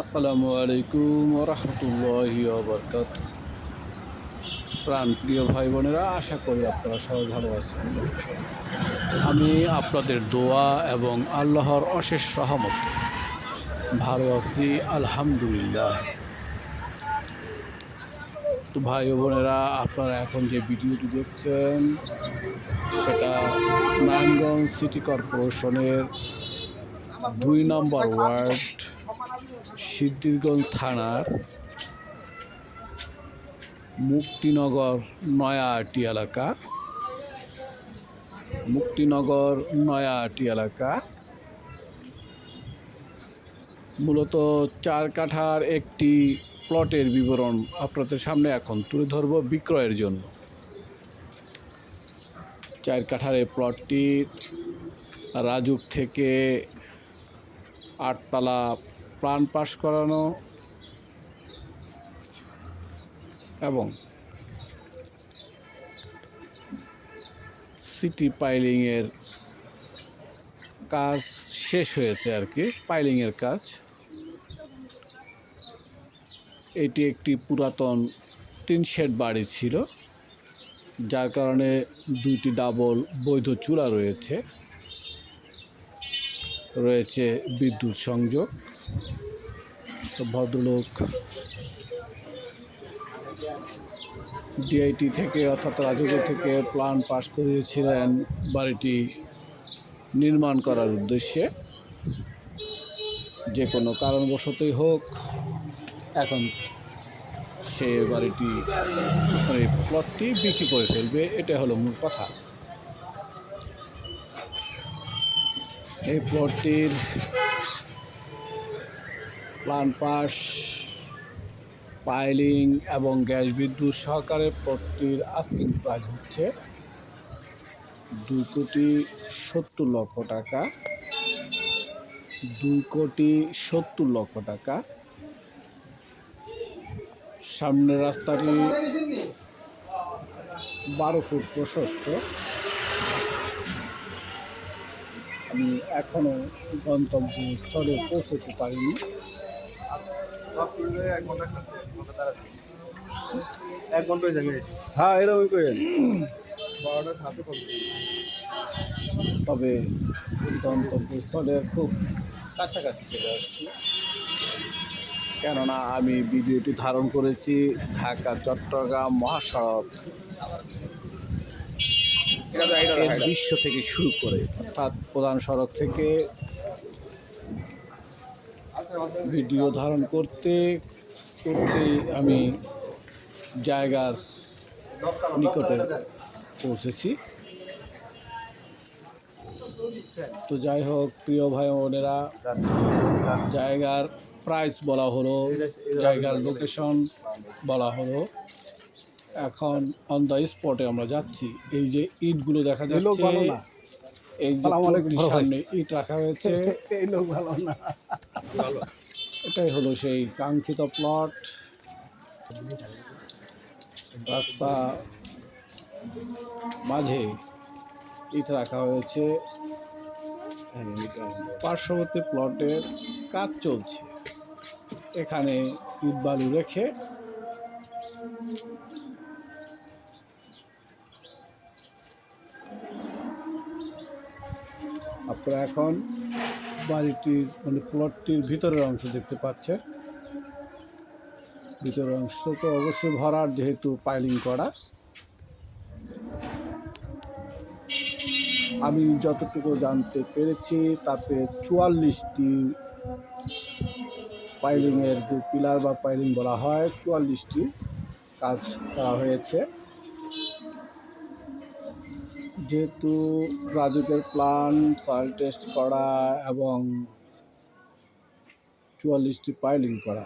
আসসালামু আলাইকুম রহমতুল্লাহি বারাকাতুহু। প্রাণপ্রিয় ভাই বোনেরা, আশা করি আপনারা সবাই ভালো আছেন। আমি আপনাদের দোয়া এবং আল্লাহর অশেষ রহমত ভালো আছি, আলহামদুলিল্লাহ। তো ভাই বোনেরা, আপনারা এখন যে ভিডিওটি দেখছেন সেটা নারায়ণগঞ্জ সিটি কর্পোরেশনের 2 নম্বর ওয়ার্ড সিদ্ধিরগঞ্জ থানার মুক্তিনগর নয়াহাটি এলাকা। মূলত 4 কাঠার একটি প্লটের বিবরণ আপনাদের সামনে এখন তুলে ধরব বিক্রয়ের জন্য। 4 কাঠার এই প্লটটি রাজুক থেকে 8 তলা প্ল্যান পাস করানো এবং সিটি পাইলিংয়ের কাজ শেষ হয়েছে আর কি, পাইলিংয়ের কাজ। এটি একটি পুরাতন টিন শেড বাড়ি ছিল, যার কারণে 2টি ডাবল বৈধ চুলা রয়েছে বিদ্যুৎ সংযোগ। তো ভদ্রলোক ডিআইটি থেকে অর্থাৎ রাজুক থেকে প্ল্যান পাস করিয়েছিলেন বাড়িটি নির্মাণ করার উদ্দেশ্যে। যে কোনো কারণবশতই হোক, এখন সে বাড়িটি প্লটটি বিক্রি করে ফেলবে, এটা হলো মূল কথা। এই প্লটটির প্ল্যান পাস, পাইলিং এবং গ্যাস বিদ্যুৎ সহকারে প্লটটির আস্কিং প্রাইস হচ্ছে 2,70,00,000 টাকা। 2,70,00,000 টাকা। সামনের রাস্তাটি 12 ফুট প্রশস্ত। আমি এখনো গন্তব্যস্থলে পৌঁছতে পারিনি। হ্যাঁ, এরকমই করেন। তবে গন্তব্যস্থলের খুব কাছাকাছি চলে আসছি, কেননা আমি ভিডিওটি ধারণ করেছি ঢাকা চট্টগ্রাম মহাসড়ক এর দৃশ্য থেকে শুরু করে, অর্থাৎ প্রধান সড়ক থেকে ভিডিও ধারণ করতেই আমি জায়গার নিকটে পৌঁছেছি। তো যাই হোক, প্রিয় ভাই বোনেরা, জায়গার প্রাইস বলা হলো, জায়গার লোকেশন বলা হলো। এখন অন দ্য স্পটে আমরা যাচ্ছি। এই যে ইটগুলো দেখা যাচ্ছে, এই যে প্লটটির সামনে ইট রাখা হয়েছে, এটাই হলো সেই কাঙ্ক্ষিত প্লট। রাস্তা মাঝে ইট রাখা হয়েছে। পার্শ্ববর্তী প্লটের কাজ চলছে। এখানে ইট বালু রেখে আপনারা এখন বাড়িটির প্লটটির ভিতরের অংশ দেখতে পাচ্ছেন। ভিতরের অংশ তো অবশ্যই ভরাট, যেহেতু পাইলিং করা। আমি যতটুকু জানতে পেরেছি তাতে 44টি পাইলিংয়ের, যে পিলার বা পাইলিং বলা হয়, 44টি কাজ করা হয়েছে। যেহেতু রাজুকের প্ল্যান, সয়েল টেস্ট করা এবং 44টি পাইলিং করা,